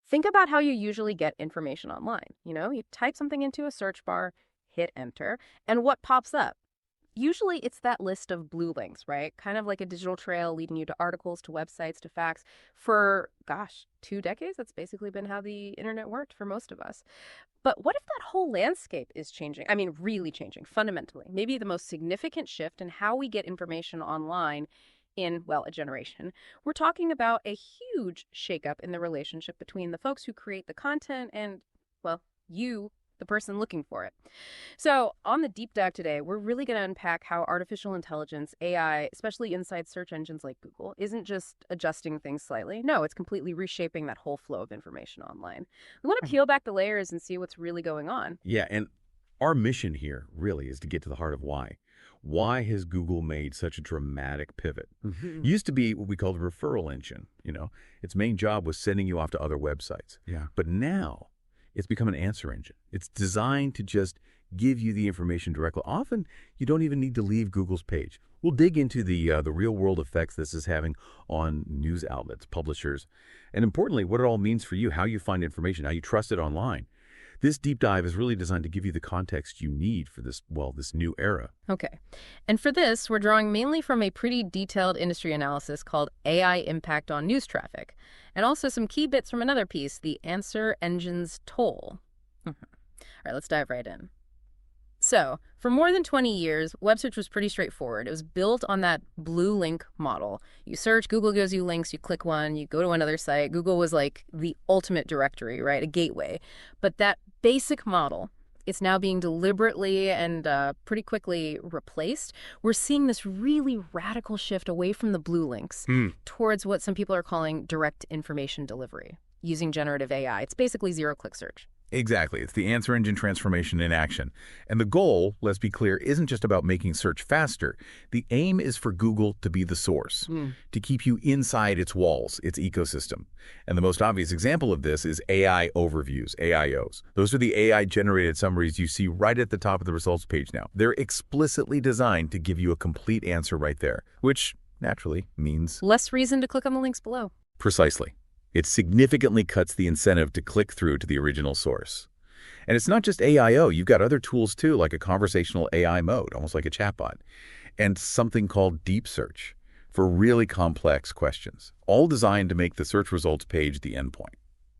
Think about how you usually get information online. You type something into a search bar, hit enter, and what pops up? Usually it's that list of blue links, right? Kind of like a digital trail leading you to articles, to websites, to facts. For, gosh, 2 decades, that's basically been how the internet worked for most of us. But what if that whole landscape is changing? I mean, really changing fundamentally. Maybe the most significant shift in how we get information online in, well, a generation. We're talking about a huge shakeup in the relationship between the folks who create the content and, well, you, the person looking for it. So, on the deep dive today, we're really going to unpack how artificial intelligence, AI, especially inside search engines like Google, isn't just adjusting things slightly. No, it's completely reshaping that whole flow of information online. We want to peel back the layers and see what's really going on. Yeah, and our mission here really is to get to the heart of why. Why has Google made such a dramatic pivot? Used to be what we called a referral engine. Its main job was sending you off to other websites. Yeah. But now it's become an answer engine. It's designed to just give you the information directly. Often you don't even need to leave Google's page. We'll dig into the real world effects this is having on news outlets, publishers, and importantly, what it all means for you, how you find information, how you trust it online. This deep dive is really designed to give you the context you need for this new era. Okay. And for this, we're drawing mainly from a pretty detailed industry analysis called AI Impact on News Traffic, and also some key bits from another piece, the Answer Engine's Toll. All right, let's dive right in. So, for more than 20 years, web search was pretty straightforward. It was built on that blue link model. You search, Google gives you links, you click one, you go to another site. Google was like the ultimate directory, right? A gateway. But that basic model, it's now being deliberately and pretty quickly replaced. We're seeing this really radical shift away from the blue links towards what some people are calling direct information delivery using generative AI. It's basically zero-click search. Exactly. It's the answer engine transformation in action. And the goal, let's be clear, isn't just about making search faster. The aim is for Google to be the source, to keep you inside its walls, its ecosystem. And the most obvious example of this is AI overviews, AIOs. Those are the AI-generated summaries you see right at the top of the results page now. They're explicitly designed to give you a complete answer right there, which naturally means less reason to click on the links below. Precisely. It significantly cuts the incentive to click through to the original source. And it's not just AIO. You've got other tools too, like a conversational AI mode, almost like a chatbot, and something called deep search for really complex questions, all designed to make the search results page the endpoint.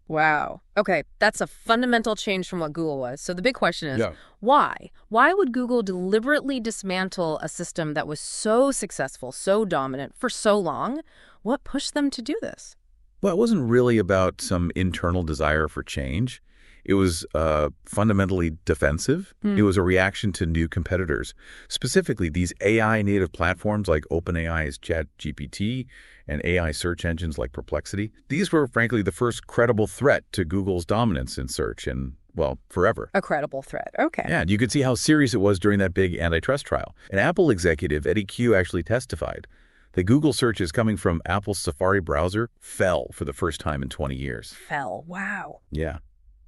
Wow. Okay, that's a fundamental change from what Google was. So the big question is, why? Why would Google deliberately dismantle a system that was so successful, so dominant for so long? What pushed them to do this? Well, it wasn't really about some internal desire for change. It was fundamentally defensive. It was a reaction to new competitors, specifically these AI-native platforms like OpenAI's ChatGPT and AI search engines like Perplexity. These were, frankly, the first credible threat to Google's dominance in search and, well, forever. A credible threat. Okay. Yeah, you could see how serious it was during that big antitrust trial. An Apple executive, Eddie Q, actually testified the Google searches coming from Apple's Safari browser fell for the first time in 20 years. Fell. Wow. Yeah,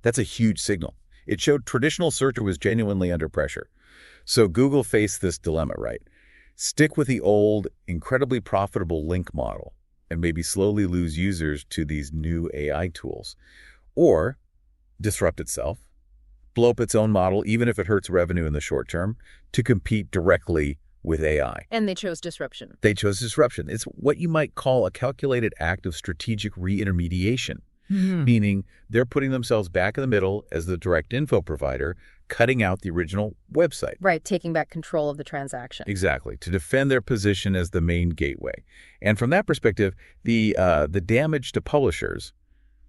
that's a huge signal. It showed traditional search was genuinely under pressure. So Google faced this dilemma, right? Stick with the old, incredibly profitable link model and maybe slowly lose users to these new AI tools. Or disrupt itself, blow up its own model, even if it hurts revenue in the short term, to compete directly with AI. And they chose disruption. They chose disruption. It's what you might call a calculated act of strategic reintermediation, meaning they're putting themselves back in the middle as the direct info provider, cutting out the original website. Right, taking back control of the transaction. Exactly, to defend their position as the main gateway. And from that perspective, the damage to publishers,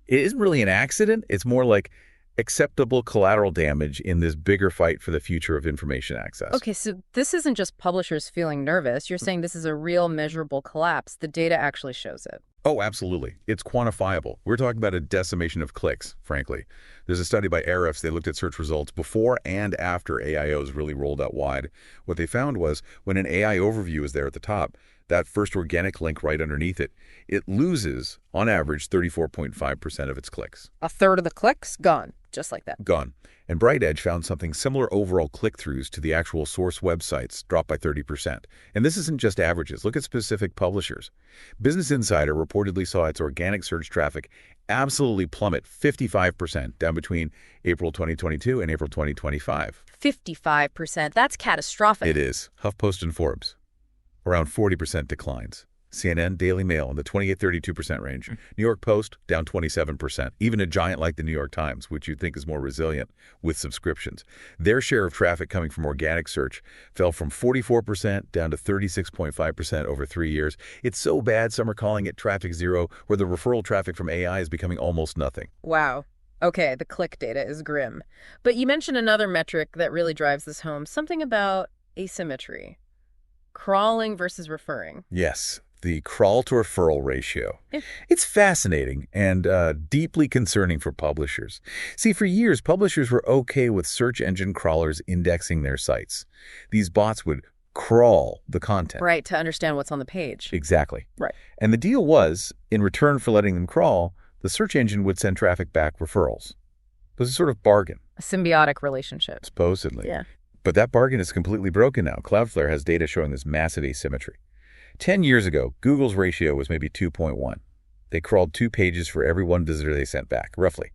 it isn't really an accident. It's more like acceptable collateral damage in this bigger fight for the future of information access. Okay, so this isn't just publishers feeling nervous. You're saying this is a real measurable collapse. The data actually shows it. Oh, absolutely. It's quantifiable. We're talking about a decimation of clicks, frankly. There's a study by Ahrefs. They looked at search results before and after AIOs really rolled out wide. What they found was when an AI overview is there at the top, that first organic link right underneath it, it loses, on average, 34.5% of its clicks. A third of the clicks gone, just like that. Gone. And BrightEdge found something similar overall click-throughs to the actual source websites dropped by 30%. And this isn't just averages. Look at specific publishers. Business Insider reportedly saw its organic search traffic absolutely plummet 55% down between April 2022 and April 2025. 55%. That's catastrophic. It is. HuffPost and Forbes, around 40% declines. CNN, Daily Mail in the 28-32% range. New York Post, down 27%. Even a giant like the New York Times, which you'd think is more resilient with subscriptions. Their share of traffic coming from organic search fell from 44% down to 36.5% over 3 years. It's so bad some are calling it traffic zero, where the referral traffic from AI is becoming almost nothing. Wow. Okay, the click data is grim. But you mentioned another metric that really drives this home, something about asymmetry. Crawling versus referring. Yes. The crawl-to-referral ratio. Yeah. It's fascinating and deeply concerning for publishers. See, for years, publishers were okay with search engine crawlers indexing their sites. These bots would crawl the content. Right, to understand what's on the page. Exactly. Right. And the deal was, in return for letting them crawl, the search engine would send traffic back referrals. It was a sort of bargain. A symbiotic relationship. Supposedly. Yeah. But that bargain is completely broken now. Cloudflare has data showing this massive asymmetry. 10 years ago, Google's ratio was maybe 2.1. They crawled 2 pages for every 1 visitor they sent back, roughly.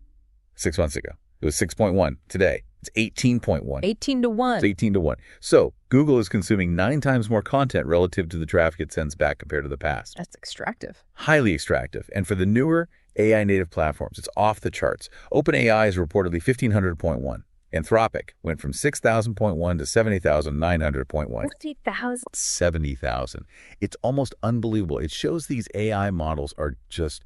6 months ago, it was 6.1. Today, it's 18.1. 18 to 1. It's 18 to 1. So Google is consuming 9 times more content relative to the traffic it sends back compared to the past. That's extractive. Highly extractive. And for the newer AI-native platforms, it's off the charts. OpenAI is reportedly 1,500.1. Anthropic went from 6,000.1 to 70,900.1. 50,000. 70,000. It's almost unbelievable. It shows these AI models are just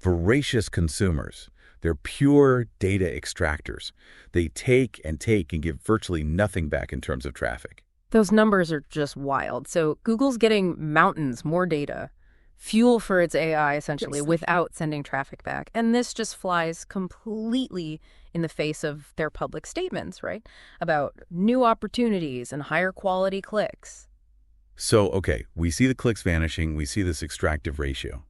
voracious consumers. They're pure data extractors. They take and give virtually nothing back in terms of traffic. Those numbers are just wild. So Google's getting mountains more data, fuel for its AI, essentially, without sending traffic back. And this just flies completely in the face of their public statements, right? About new opportunities and higher quality clicks. So, okay, we see the clicks vanishing. We see this extractive ratio.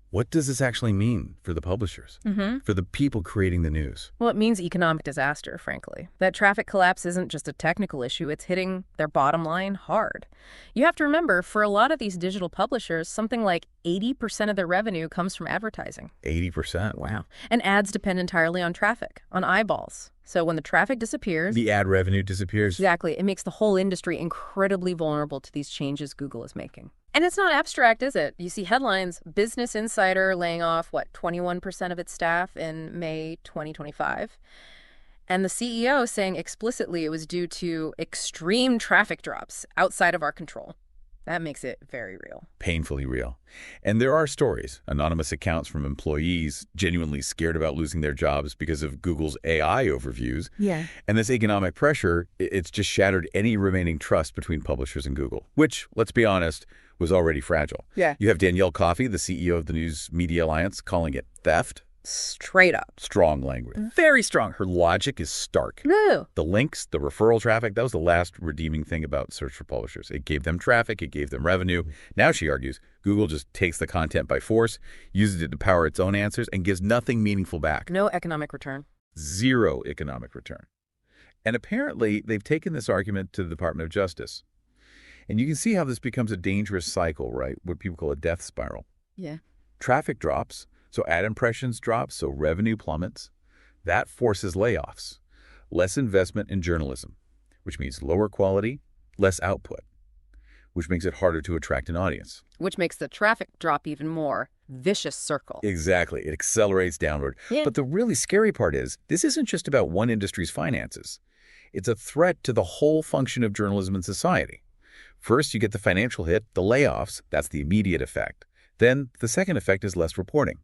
What does this actually mean for the publishers, for the people creating the news? Well, it means economic disaster, frankly. That traffic collapse isn't just a technical issue. It's hitting their bottom line hard. You have to remember, for a lot of these digital publishers, something like 80% of their revenue comes from advertising. 80%. Wow. And ads depend entirely on traffic, on eyeballs. So when the traffic disappears... The ad revenue disappears. Exactly. It makes the whole industry incredibly vulnerable to these changes Google is making. And it's not abstract, is it? You see headlines, Business Insider laying off, 21% of its staff in May 2025. And the CEO saying explicitly it was due to extreme traffic drops outside of our control. That makes it very real. Painfully real. And there are stories, anonymous accounts from employees genuinely scared about losing their jobs because of Google's AI overviews. Yeah. And this economic pressure, it's just shattered any remaining trust between publishers and Google, which, let's be honest, was already fragile. Yeah. You have Danielle Coffey, the CEO of the News Media Alliance, calling it theft. Straight up. Strong language. Very strong. Her logic is stark. No. The links, the referral traffic, that was the last redeeming thing about search for publishers. It gave them traffic. It gave them revenue. Now, she argues, Google just takes the content by force, uses it to power its own answers, and gives nothing meaningful back. No economic return. Zero economic return. And apparently, they've taken this argument to the Department of Justice. And you can see how this becomes a dangerous cycle, right? What people call a death spiral. Yeah. Traffic drops. So ad impressions drop, so revenue plummets. That forces layoffs, less investment in journalism, which means lower quality, less output, which makes it harder to attract an audience. Which makes the traffic drop even more. Vicious circle. Exactly. It accelerates downward. Yeah. But the really scary part is, this isn't just about one industry's finances. It's a threat to the whole function of journalism and society. First, you get the financial hit, the layoffs. That's the immediate effect. Then the second effect is less reporting,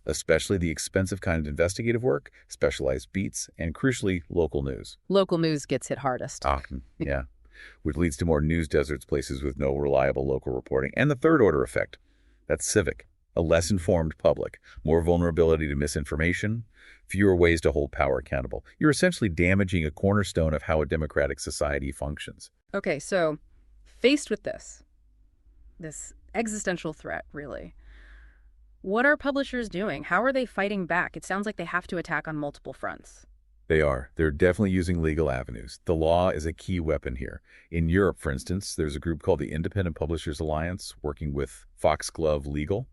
especially the expensive kind of investigative work, specialized beats, and crucially, local news. Local news gets hit hardest. Yeah, which leads to more news deserts, places with no reliable local reporting. And the third order effect, that's civic, a less informed public, more vulnerability to misinformation, fewer ways to hold power accountable. You're essentially damaging a cornerstone of how a democratic society functions. Okay, so faced with this existential threat, really. What are publishers doing? How are they fighting back? It sounds like they have to attack on multiple fronts. They are. They're definitely using legal avenues. The law is a key weapon here. In Europe, for instance, there's a group called the Independent Publishers Alliance working with Foxglove Legal.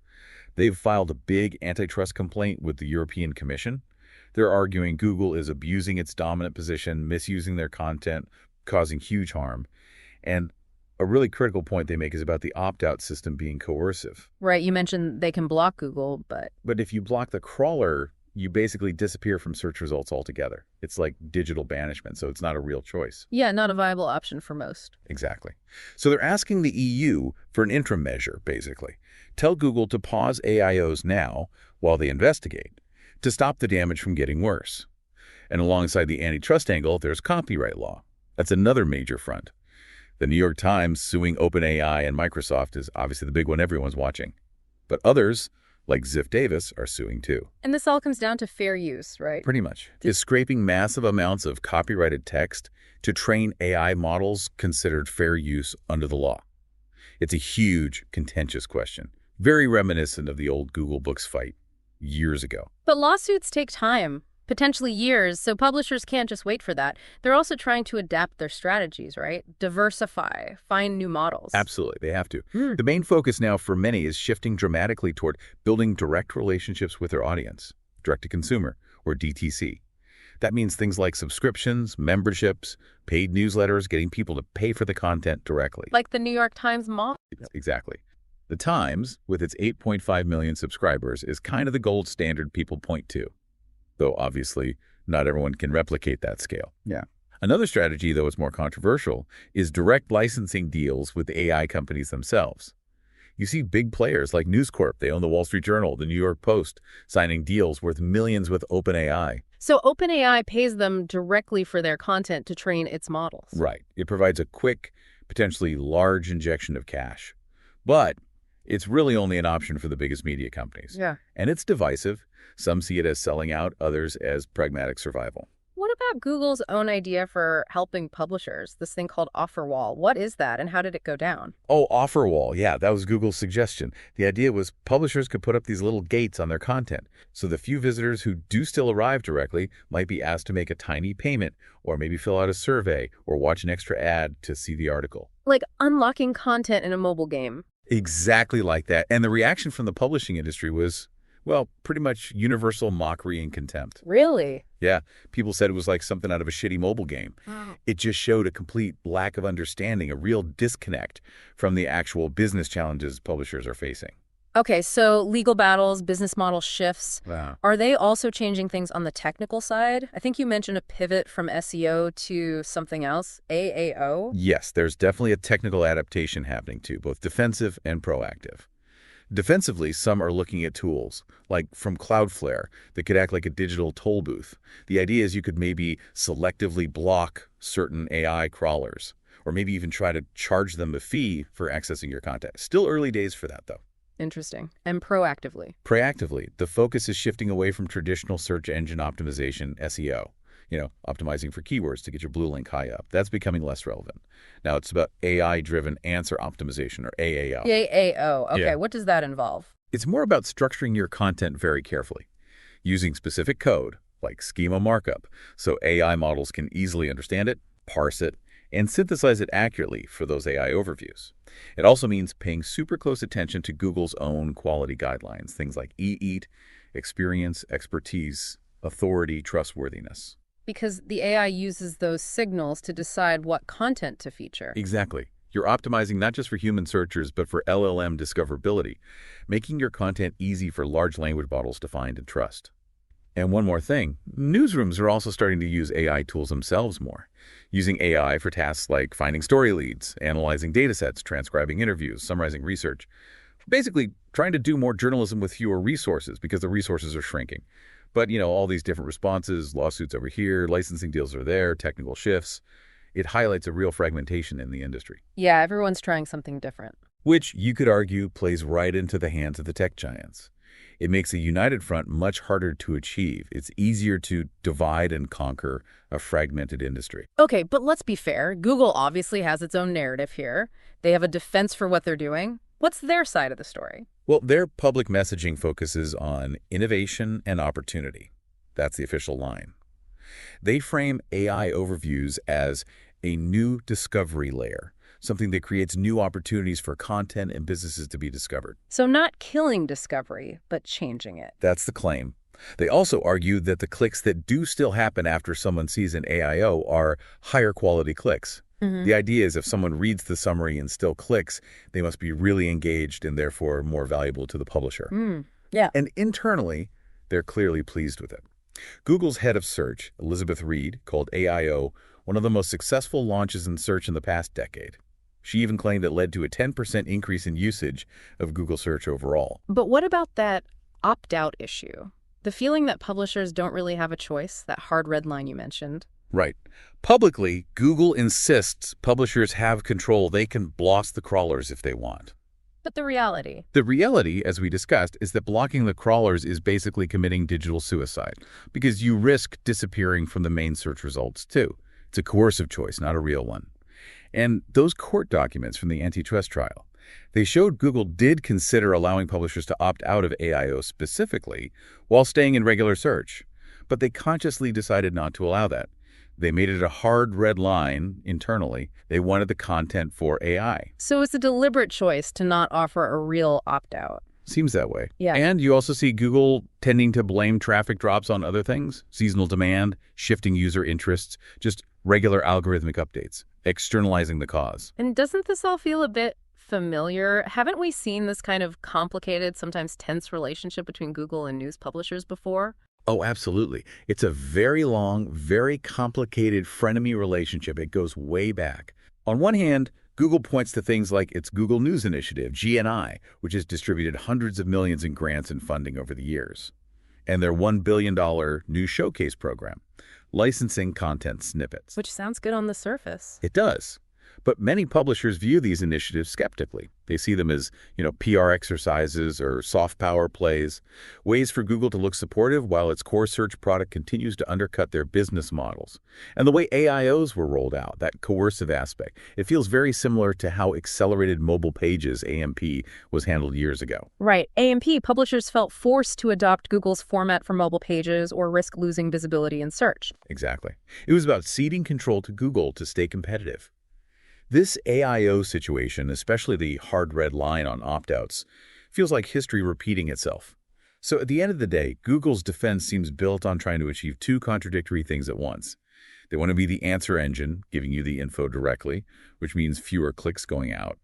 They've filed a big antitrust complaint with the European Commission. They're arguing Google is abusing its dominant position, misusing their content, causing huge harm. And a really critical point they make is about the opt-out system being coercive. Right, you mentioned they can block Google, but But if you block the crawler, you basically disappear from search results altogether. It's like digital banishment, so it's not a real choice. yeah, not a viable option for most. Exactly. So they're asking the EU for an interim measure, basically. Tell Google to pause AIOs now while they investigate, to stop the damage from getting worse. And alongside the antitrust angle, there's copyright law. That's another major front. The New York Times suing OpenAI and Microsoft is obviously the big one everyone's watching. But others, like Ziff Davis, are suing too. And this all comes down to fair use, right? Pretty much. Is scraping massive amounts of copyrighted text to train AI models considered fair use under the law? It's a huge, contentious question, very reminiscent of the old Google Books fight years ago. But lawsuits take time, potentially years, so publishers can't just wait for that. They're also trying to adapt their strategies, right? Diversify, find new models. Absolutely, they have to. The main focus now for many is shifting dramatically toward building direct relationships with their audience, direct-to-consumer, or DTC. That means things like subscriptions, memberships, paid newsletters, getting people to pay for the content directly. Like the New York Times model. Exactly. The Times, with its 8.5 million subscribers, is kind of the gold standard people point to. Though obviously not everyone can replicate that scale. Yeah. Another strategy, though it's more controversial, is direct licensing deals with the AI companies themselves. You see big players like News Corp, they own the Wall Street Journal, the New York Post, signing deals worth millions with OpenAI. So OpenAI pays them directly for their content to train its models. Right. It provides a quick, potentially large injection of cash. But it's really only an option for the biggest media companies. Yeah. And it's divisive. Some see it as selling out, others as pragmatic survival. What about Google's own idea for helping publishers, this thing called OfferWall? What is that, and how did it go down? Oh, OfferWall. Yeah, that was Google's suggestion. The idea was publishers could put up these little gates on their content, so the few visitors who do still arrive directly might be asked to make a tiny payment, or maybe fill out a survey, or watch an extra ad to see the article. Like unlocking content in a mobile game. Exactly like that. And the reaction from the publishing industry was, well, pretty much universal mockery and contempt. Really? Yeah, people said it was like something out of a shitty mobile game. Wow. It just showed a complete lack of understanding, a real disconnect from the actual business challenges publishers are facing. Okay, so legal battles, business model shifts. Wow. Are they also changing things on the technical side? I think you mentioned a pivot from SEO to something else, AAO. Yes, there's definitely a technical adaptation happening too, both defensive and proactive. Defensively, some are looking at tools, like from Cloudflare, that could act like a digital toll booth. The idea is you could maybe selectively block certain AI crawlers, or maybe even try to charge them a fee for accessing your content. Still early days for that, though. Interesting. And proactively. Proactively, the focus is shifting away from traditional search engine optimization, SEO. Optimizing for keywords to get your blue link high up. That's becoming less relevant. Now it's about AI-driven answer optimization, or AAO. AAO. Okay, Yeah. What does that involve? It's more about structuring your content very carefully, using specific code, like schema markup, so AI models can easily understand it, parse it, and synthesize it accurately for those AI overviews. It also means paying super close attention to Google's own quality guidelines, things like EAT, experience, expertise, authority, trustworthiness. Because the AI uses those signals to decide what content to feature. Exactly. You're optimizing not just for human searchers, but for LLM discoverability, making your content easy for large language models to find and trust. And one more thing, newsrooms are also starting to use AI tools themselves more, using AI for tasks like finding story leads, analyzing data sets, transcribing interviews, summarizing research. Basically, trying to do more journalism with fewer resources because the resources are shrinking. But, all these different responses, lawsuits over here, licensing deals are there, technical shifts. It highlights a real fragmentation in the industry. Yeah, everyone's trying something different. Which, you could argue, plays right into the hands of the tech giants. It makes a united front much harder to achieve. It's easier to divide and conquer a fragmented industry. Okay, but let's be fair. Google obviously has its own narrative here. They have a defense for what they're doing. What's their side of the story? Well, their public messaging focuses on innovation and opportunity. That's the official line. They frame AI overviews as a new discovery layer, something that creates new opportunities for content and businesses to be discovered. So not killing discovery, but changing it. That's the claim. They also argue that the clicks that do still happen after someone sees an AIO are higher quality clicks. The idea is if someone reads the summary and still clicks, they must be really engaged and therefore more valuable to the publisher. Yeah. And internally, they're clearly pleased with it. Google's head of search, Elizabeth Reed, called AIO one of the most successful launches in search in the past decade. She even claimed it led to a 10% increase in usage of Google search overall. But what about that opt-out issue? The feeling that publishers don't really have a choice, that hard red line you mentioned. Right. Publicly, Google insists publishers have control. They can block the crawlers if they want. But the reality? The reality, as we discussed, is that blocking the crawlers is basically committing digital suicide because you risk disappearing from the main search results, too. It's a coercive choice, not a real one. And those court documents from the antitrust trial, they showed Google did consider allowing publishers to opt out of AIO specifically while staying in regular search. But they consciously decided not to allow that. They made it a hard red line internally. They wanted the content for AI. So it's a deliberate choice to not offer a real opt-out. Seems that way. Yeah. And you also see Google tending to blame traffic drops on other things, seasonal demand, shifting user interests, just regular algorithmic updates, externalizing the cause. And doesn't this all feel a bit familiar? Haven't we seen this kind of complicated, sometimes tense relationship between Google and news publishers before? Oh, absolutely. It's a very long, very complicated frenemy relationship. It goes way back. On one hand, Google points to things like its Google News Initiative, GNI, which has distributed hundreds of millions in grants and funding over the years, and their $1 billion News Showcase program, licensing content snippets. Which sounds good on the surface. It does. But many publishers view these initiatives skeptically. They see them as, PR exercises or soft power plays, ways for Google to look supportive while its core search product continues to undercut their business models. And the way AIOs were rolled out, that coercive aspect, it feels very similar to how Accelerated Mobile Pages, AMP, was handled years ago. Right. AMP, publishers felt forced to adopt Google's format for mobile pages or risk losing visibility in search. Exactly. It was about ceding control to Google to stay competitive. This AIO situation, especially the hard red line on opt-outs, feels like history repeating itself. So at the end of the day, Google's defense seems built on trying to achieve two contradictory things at once. They want to be the answer engine, giving you the info directly, which means fewer clicks going out.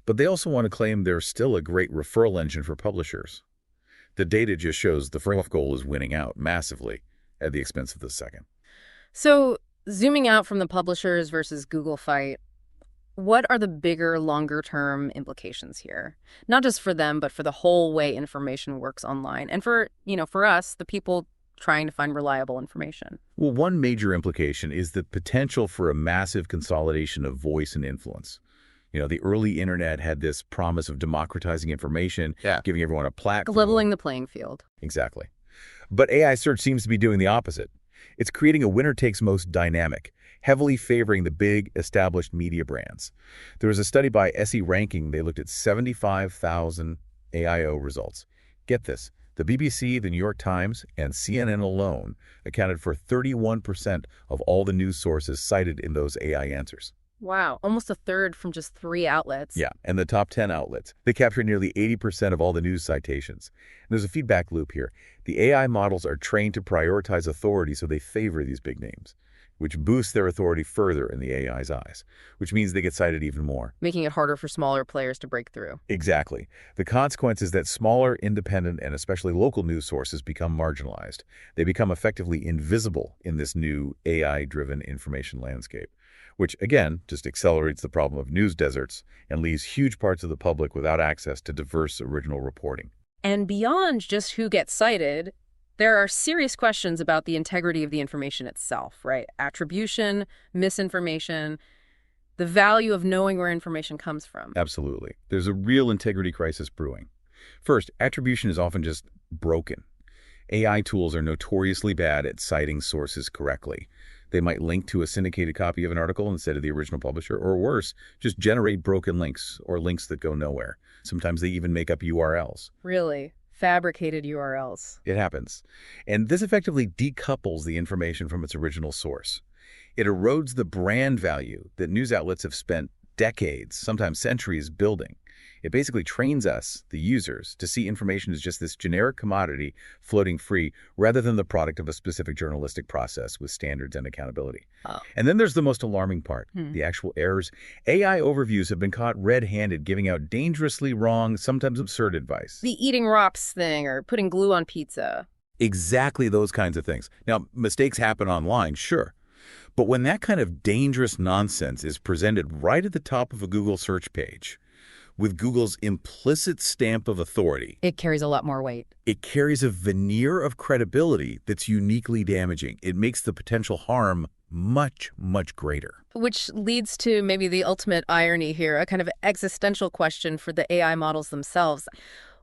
But they also want to claim they're still a great referral engine for publishers. The data just shows the first goal is winning out massively at the expense of the second. So zooming out from the publishers versus Google fight, what are the bigger, longer-term implications here? Not just for them, but for the whole way information works online. And for us, the people trying to find reliable information. Well, one major implication is the potential for a massive consolidation of voice and influence. The early internet had this promise of democratizing information, giving everyone a platform. Leveling the playing field. Exactly. But AI search seems to be doing the opposite. It's creating a winner-takes-most dynamic, heavily favoring the big, established media brands. There was a study by SE Ranking. They looked at 75,000 AIO results. Get this. The BBC, the New York Times, and CNN alone accounted for 31% of all the news sources cited in those AI answers. Wow, almost a third from just 3 outlets. Yeah, and the top 10 outlets. They capture nearly 80% of all the news citations. And there's a feedback loop here. The AI models are trained to prioritize authority, so they favor these big names, which boosts their authority further in the AI's eyes, which means they get cited even more. Making it harder for smaller players to break through. Exactly. The consequence is that smaller, independent, and especially local news sources become marginalized. They become effectively invisible in this new AI-driven information landscape, which, again, just accelerates the problem of news deserts and leaves huge parts of the public without access to diverse original reporting. And beyond just who gets cited, there are serious questions about the integrity of the information itself, right? Attribution, misinformation, the value of knowing where information comes from. Absolutely. There's a real integrity crisis brewing. First, attribution is often just broken. AI tools are notoriously bad at citing sources correctly. They might link to a syndicated copy of an article instead of the original publisher, or worse, just generate broken links or links that go nowhere. Sometimes they even make up URLs. Really? Fabricated URLs. It happens. And this effectively decouples the information from its original source. It erodes the brand value that news outlets have spent decades, sometimes centuries, building. It basically trains us, the users, to see information as just this generic commodity floating free rather than the product of a specific journalistic process with standards and accountability. Oh. And then there's the most alarming part, the actual errors. AI overviews have been caught red-handed giving out dangerously wrong, sometimes absurd advice. The eating rocks thing or putting glue on pizza. Exactly those kinds of things. Now, mistakes happen online, sure. But when that kind of dangerous nonsense is presented right at the top of a Google search page, with Google's implicit stamp of authority, It carries a lot more weight. it carries a veneer of credibility that's uniquely damaging. It makes the potential harm much, much greater. Which leads to maybe the ultimate irony here, a kind of existential question for the AI models themselves.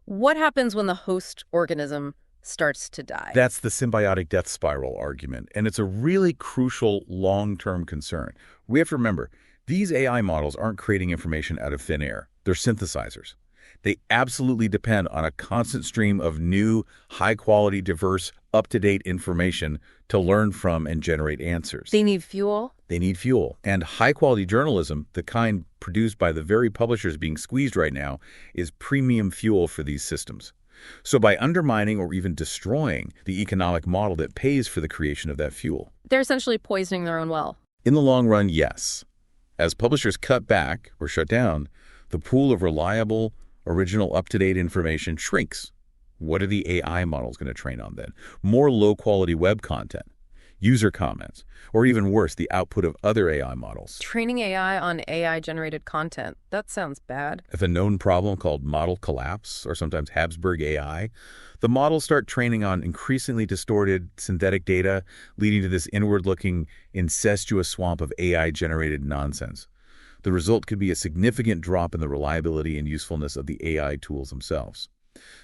What happens when the host organism starts to die? That's the symbiotic death spiral argument, and it's a really crucial long-term concern. We have to remember, these AI models aren't creating information out of thin air. They're synthesizers. They absolutely depend on a constant stream of new, high-quality, diverse, up-to-date information to learn from and generate answers. They need fuel? They need fuel. And high-quality journalism, the kind produced by the very publishers being squeezed right now, is premium fuel for these systems. So by undermining or even destroying the economic model that pays for the creation of that fuel. They're essentially poisoning their own well. In the long run, yes. As publishers cut back or shut down, the pool of reliable, original, up-to-date information shrinks. What are the AI models going to train on then? More low-quality web content, user comments, or even worse, the output of other AI models. Training AI on AI-generated content. That sounds bad. If a known problem called model collapse, or sometimes Habsburg AI, the models start training on increasingly distorted synthetic data, leading to this inward-looking, incestuous swamp of AI-generated nonsense. The result could be a significant drop in the reliability and usefulness of the AI tools themselves.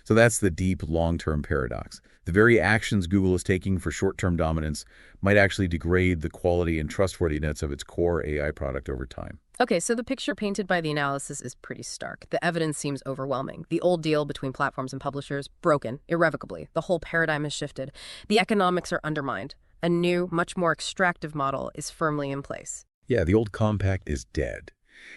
So that's the deep, long-term paradox. The very actions Google is taking for short-term dominance might actually degrade the quality and trustworthiness of its core AI product over time. Okay, so the picture painted by the analysis is pretty stark. The evidence seems overwhelming. The old deal between platforms and publishers, broken, irrevocably. The whole paradigm has shifted. The economics are undermined. A new, much more extractive model is firmly in place. Yeah, the old compact is dead.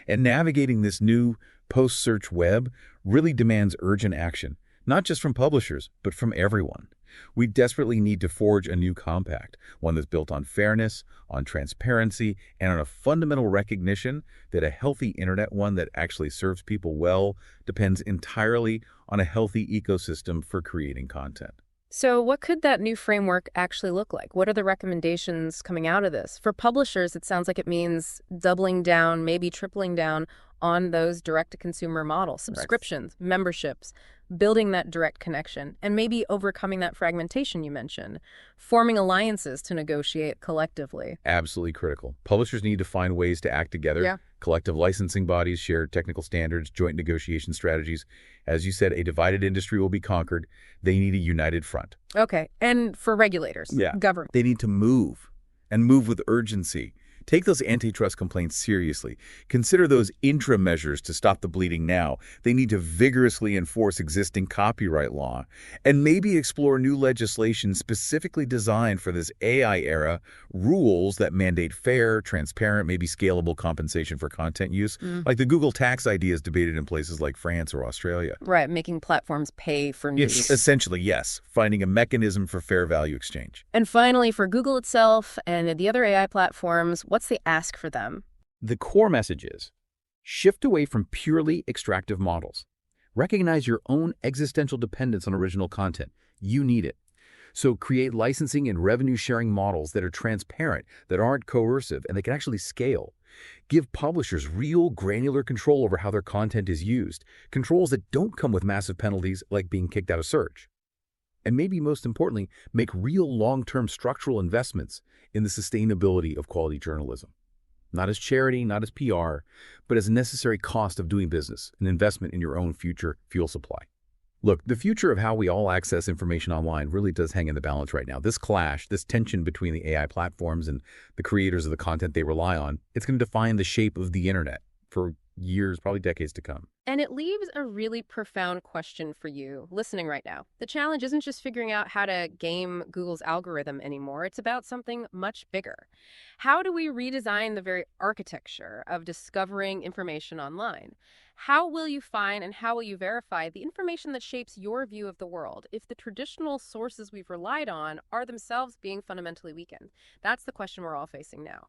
And navigating this new post-search web really demands urgent action, not just from publishers, but from everyone. We desperately need to forge a new compact, one that's built on fairness, on transparency, and on a fundamental recognition that a healthy internet, one that actually serves people well, depends entirely on a healthy ecosystem for creating content. So what could that new framework actually look like? What are the recommendations coming out of this? For publishers, it sounds like it means doubling down, maybe tripling down on those direct-to-consumer models, subscriptions, memberships, building that direct connection, and maybe overcoming that fragmentation you mentioned, forming alliances to negotiate collectively. Absolutely critical. Publishers need to find ways to act together. Yeah. Collective licensing bodies, shared technical standards, joint negotiation strategies. As you said, a divided industry will be conquered. They need a united front. Okay, and for regulators, government. They need to move, and move with urgency. Take those antitrust complaints seriously. Consider those interim measures to stop the bleeding now. They need to vigorously enforce existing copyright law and maybe explore new legislation specifically designed for this AI era, rules that mandate fair, transparent, maybe scalable compensation for content use, like the Google tax ideas debated in places like France or Australia. Right, making platforms pay for news. Essentially, yes, finding a mechanism for fair value exchange. And finally, for Google itself and the other AI platforms, what's the ask for them? The core message is, shift away from purely extractive models. Recognize your own existential dependence on original content. You need it. So create licensing and revenue-sharing models that are transparent, that aren't coercive, and that can actually scale. Give publishers real granular control over how their content is used, controls that don't come with massive penalties like being kicked out of search. And maybe most importantly, make real long-term structural investments in the sustainability of quality journalism. Not as charity, not as PR, but as a necessary cost of doing business, an investment in your own future fuel supply. Look, the future of how we all access information online really does hang in the balance right now. This clash, this tension between the AI platforms and the creators of the content they rely on, it's going to define the shape of the internet for years, probably decades to come. And it leaves a really profound question for you listening right now. The challenge isn't just figuring out how to game Google's algorithm anymore. It's about something much bigger. How do we redesign the very architecture of discovering information online? How will you find and how will you verify the information that shapes your view of the world if the traditional sources we've relied on are themselves being fundamentally weakened? That's the question we're all facing now.